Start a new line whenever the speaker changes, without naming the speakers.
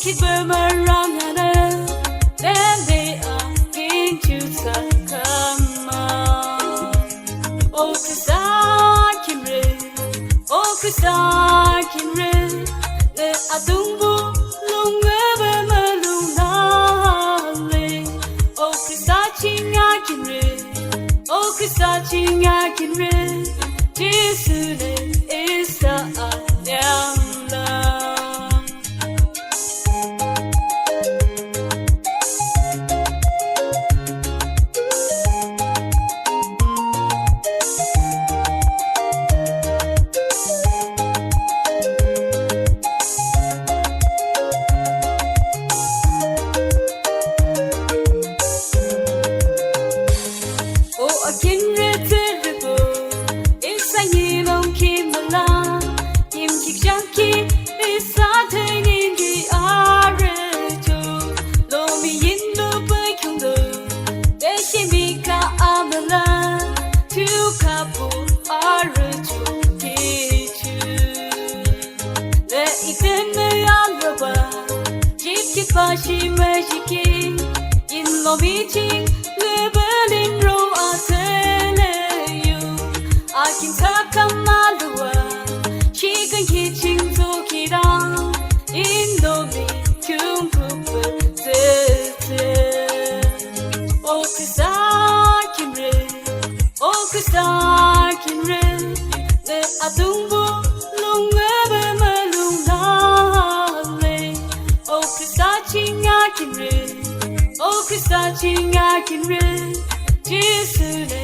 Keep them around and then they are into come on. Oh, 'cause I can read. Oh, 'cause I can read. I don't long ever lonely. Oh, 'cause I can read. Oh, 'cause I can read. This is the love. She magic in Lomiting, Lebanon, row. I tell you, I can talk a malua. She can kitchen to get on in Lomiting, oh, 'cause I can read. Oh, 'cause I can read. I don't long ever I can read. Oh, 'cause I can read. Jesus.